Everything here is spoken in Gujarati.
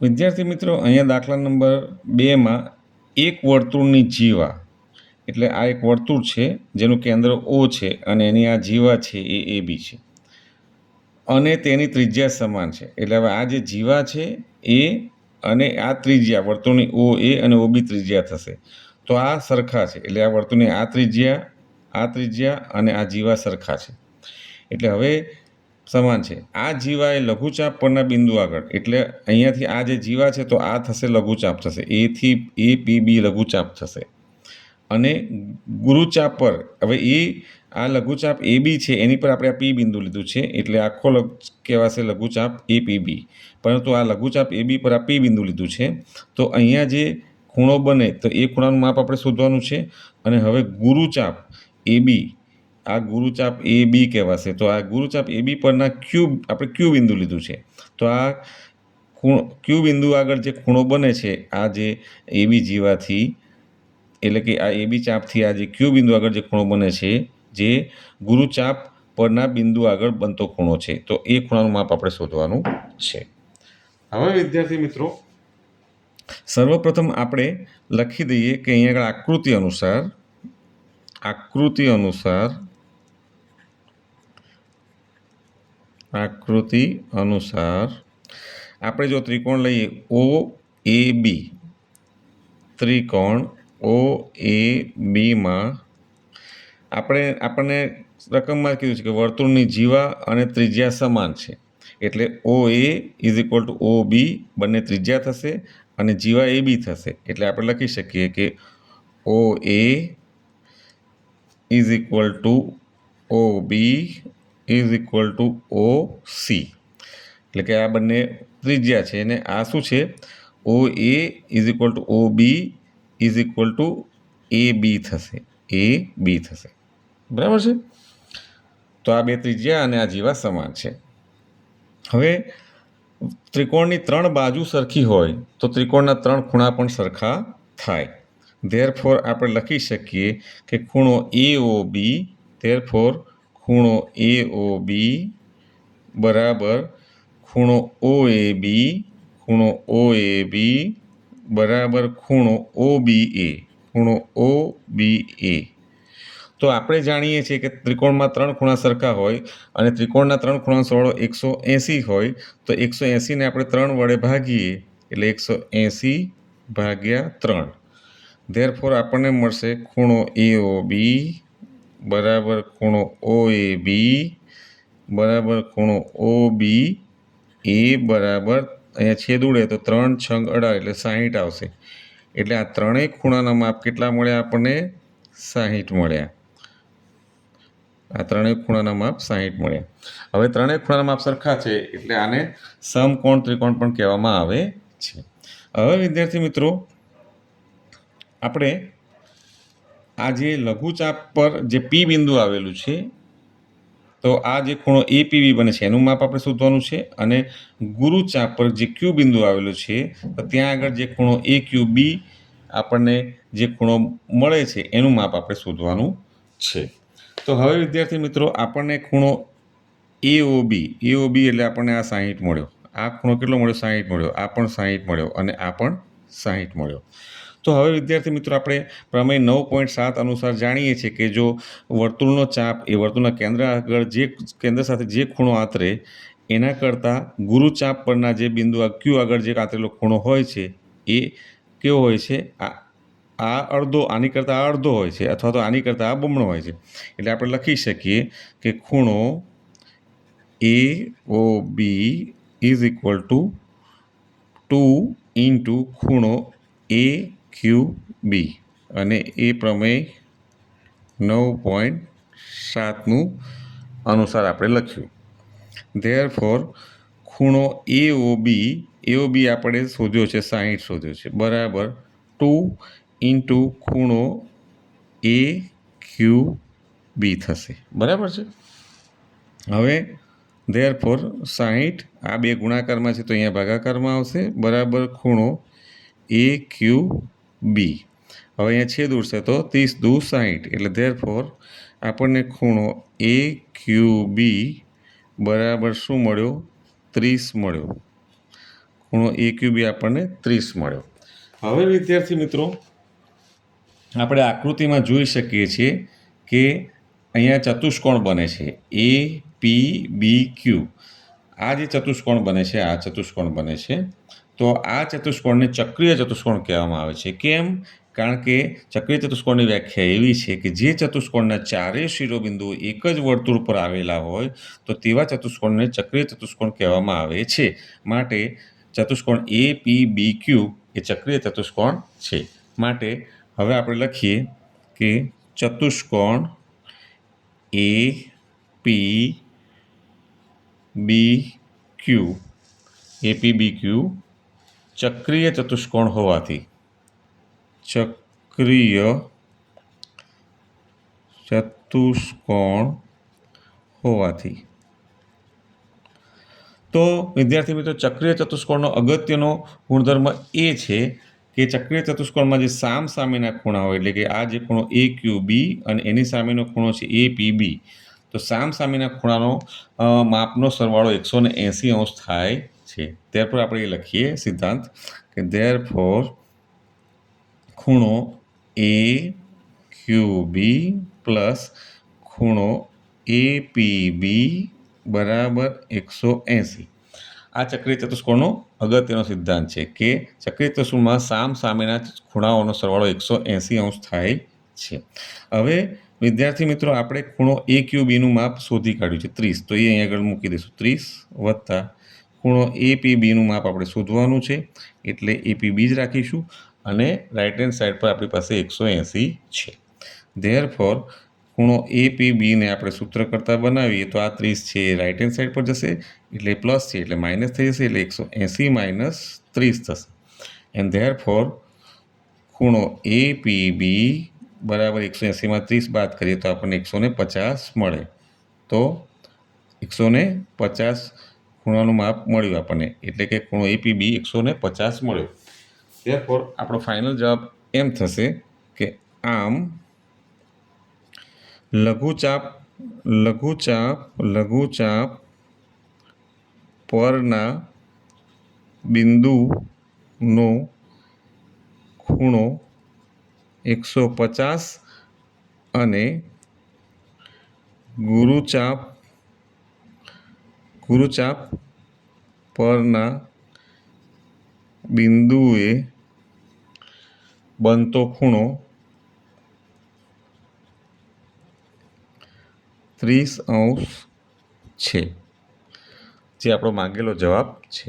વિદ્યાર્થી મિત્રો, અહીંયા દાખલા નંબર 2માં એક વર્તુળની જીવા, એટલે આ એક વર્તુળ છે જેનું કેન્દ્ર O છે અને એની આ જીવા છે એ AB છે અને તેની ત્રિજ્યા સમાન છે. એટલે હવે આ જે જીવા છે એ અને આ ત્રિજ્યા વર્તુળની OA અને OB ત્રિજ્યા થશે. તો આ સરખા છે, એટલે આ વર્તુળની આ ત્રિજ્યા અને આ જીવા સરખા છે. એટલે હવે સમાન છે. આ જીવા એ લઘુચાપ પરના બિંદુ આગળ, એટલે અહીંયાથી આ જે જીવા છે તો આ થશે લઘુચાપ થશે, A થી APB લઘુચાપ થશે. અને ગુરુચાપ પર હવે આ લઘુચાપ AB છે એની પર આપણે આ P બિંદુ લીધું છે, એટલે આખો કહેવાશે લઘુચાપ APB. પરંતુ આ લઘુચાપ AB પર આ P બિંદુ લીધું છે, તો અહીંયા જે ખૂણો બને તો એ ખૂણાનું માપ આપણે શોધવાનું છે. અને હવે ગુરુચાપ AB, આ ગુરુચાપ AB કહેવાશે. તો આ ગુરુચાપ AB પરના આપણે Q બિંદુ લીધું છે. તો આ Q બિંદુ આગળ જે ખૂણો બને છે આ જે AB જીવાથી, એટલે કે આ AB ચાપથી આ જે Q બિંદુ આગળ જે ખૂણો બને છે જે ગુરુચાપ પરના બિંદુ આગળ બનતો ખૂણો છે, તો એ ખૂણાનું માપ આપણે શોધવાનું છે. હવે વિદ્યાર્થી મિત્રો, સર્વપ્રથમ આપણે લખી દઈએ કે અહીંયા આગળ આકૃતિ અનુસાર આપણે જો ત્રિકોણ લઈએ OAB, ત્રિકોણ OABમાં આપણને રકમમાં કીધું છે કે વર્તુળની જીવા અને ત્રિજ્યા સમાન છે. એટલે OA = OB બંને ત્રિજ્યા થશે અને જીવા AB થશે. એટલે આપણે લખી શકીએ કે OA = OB = OC. એટલે કે આ બંને ત્રિજ્યા છે અને આ શું છે, OA = OB = AB થશે, AB થશે. બરાબર છે. તો આ બે ત્રિજ્યા અને આ જીવા સમાન છે. હવે ત્રિકોણની 3 બાજુ સરખી હોય તો ત્રિકોણના 3 ખૂણા પણ સરખા થાય. ધેરફોર આપણે લખી શકીએ કે ખૂણો AOB, ખૂણો AOB બરાબર ખૂણો OAB, બરાબર ખૂણો OBA. તો આપણે જાણીએ છીએ કે ત્રિકોણમાં 3 ખૂણા સરખા હોય અને ત્રિકોણના 3 ખૂણાનો સરવાળો 180 હોય, તો 180ને આપણે 3 વડે ભાગીએ એટલે 180/3. ધેરફોર આપણને મળશે ખૂણો AOB બરાબર ખૂણો OAB બરાબર ખૂણો OBA બરાબર, અહીંયા છેદ ઉડે તો 3 × 6 = 18 એટલે 60 આવશે. એટલે આ ત્રણેય ખૂણાના માપ કેટલા મળ્યા આપણને? 60 મળ્યા. આ ત્રણેય ખૂણાના માપ 60 મળ્યા. હવે ત્રણેય ખૂણાના માપ સરખા છે એટલે આને સમકોણ ત્રિકોણ પણ કહેવામાં આવે છે. હવે વિદ્યાર્થી મિત્રો, આપણે આ જે લઘુચાપ પર જે P બિંદુ આવેલું છે, તો આ જે ખૂણો APB બને છે એનું માપ આપણે શોધવાનું છે. અને ગુરુચાપ પર જે Q બિંદુ આવેલું છે તો ત્યાં આગળ જે ખૂણો AQB આપણને જે ખૂણો મળે છે એનું માપ આપણે શોધવાનું છે. તો હવે વિદ્યાર્થી મિત્રો, આપણને ખૂણો AOB એટલે આપણને આ 60 મળ્યો. આ ખૂણો કેટલો મળ્યો? 60 મળ્યો. આ પણ 60 મળ્યો અને આ પણ 60 મળ્યો. તો હવે વિદ્યાર્થી મિત્રો, આપણે પ્રમેય 9.7 અનુસાર જાણીએ છીએ કે જો વર્તુળનો ચાપ એ વર્તુળના કેન્દ્ર સાથે જે ખૂણો આંતરે એના કરતાં ગુરુચાપ પરના જે બિંદુ Q આગળ જે આંતરેલો ખૂણો હોય છે એ કેવો હોય છે? આની કરતાં આ અડધો હોય છે અથવા તો આની કરતાં આ બમણો હોય છે. એટલે આપણે લખી શકીએ કે ખૂણો AOB = 2 × ખૂણો AQB. અને એ પ્રમેય 9.7 અનુસાર આપણે લખ્યું. ધેરફોર ખૂણો AOB આપણે શોધ્યો છે, 60 શોધ્યો છે, બરાબર 2 × ખૂણો AQB થશે. બરાબર છે. હવે ધેરફોર 60 આ બે ગુણાકારમાં છે તો અહીંયા ભાગાકારમાં આવશે, બરાબર ખૂણો AQB. હવે અહીંયા છેદ ઉડશે તો 30 × 2 = 60. એટલે ધેરફોર આપણને ખૂણો AQB બરાબર શું મળ્યો? 30 મળ્યો. ખૂણો એ ક્યુ બી આપણને 30 મળ્યો. હવે વિદ્યાર્થી મિત્રો આપણે આકૃતિમાં જોઈ શકીએ છીએ કે અહીંયા ચતુષ્કોણ બને છે એ પી બી ક્યુ. આ જે ચતુષ્કોણ બને છે આ ચતુષ્કોણ બને છે. તો આ ચતુષ્કોણને ચક્રીય ચતુષ્કોણ કહેવામાં આવે છે. કેમ? કારણ કે ચક્રીય ચતુષ્કોણની વ્યાખ્યા એવી છે કે જે ચતુષ્કોણના ચારેય શિરોબિંદુઓ એક જ વર્તુળ પર આવેલા હોય તો તેવા ચતુષ્કોણને ચક્રીય ચતુષ્કોણ કહેવામાં આવે છે. માટે ચતુષ્કોણ એ પી બી ક્યુ એ ચક્રીય ચતુષ્કોણ છે. માટે હવે આપણે લખીએ કે ચતુષ્કોણ એ પી બી ક્યુ એપીબીક્યુ ચક્રીય ચતુષ્કોણ હોવાથી તો વિદ્યાર્થી મિત્રો ચક્રીય ચતુષ્કોણનો અગત્યનો ગુણધર્મ એ છે કે ચક્રીય ચતુષ્કોણમાં જે સામસામેના ખૂણા હોય એટલે કે આ જે ખૂણો એ ક્યુ બી અને એની સામેનો ખૂણો છે એ પી બી, તો સામસામેના ખૂણાનો માપનો સરવાળો 180 થાય છે. ત્યારપર આપણે એ લખીએ સિદ્ધાંત કે ધેરફોર ખૂણો એ ક્યુ બી પ્લસ ખૂણો એ પી બી બરાબર 180. આ ચક્રીય ચતુષ્કોણનો અગત્યનો સિદ્ધાંત છે કે ચક્રીય ચતુષ્કોણમાં સામસામેના ખૂણાઓનો સરવાળો 180 થાય છે. હવે વિદ્યાર્થી મિત્રો આપણે ખૂણો એ ક્યુ બીનું માપ શોધી કાઢ્યું છે 30, તો એ અહીંયા આગળ મૂકી દઈશું 30 વત્તા ખૂણો એ પી બીનું માપ આપણે શોધવાનું છે એટલે એ પી બી જ રાખીશું અને રાઇટ હેન્ડ સાઈડ પર આપણી પાસે 180 છે. ધેરફોર ખૂણો એ પી બીને આપણે સૂત્ર કરતાં બનાવીએ તો આ 30 છે એ રાઇટ હેન્ડ સાઈડ પર જશે એટલે પ્લસ છે એટલે માઇનસ થઈ જશે એટલે 180 માઇનસ 30 થશે. એન્ડ ધેરફોર ખૂણો એ પી બી બરાબર 180માં 30 બાદ કરીએ તો આપણને 150 મળે. તો 150 ખૂણાનું માપ મળ્યું આપણને એટલે કે ખૂણો એ પી બી 150 મળ્યો. ધેરફોર આપણો ફાઇનલ જવાબ એમ થશે કે આમ લઘુચાપ પરના બિંદુનો ખૂણો 150 અને ગુરુચાપ પરના બિંદુએ બનતો ખૂણો 30° છે, જે આપણો માંગેલો જવાબ છે.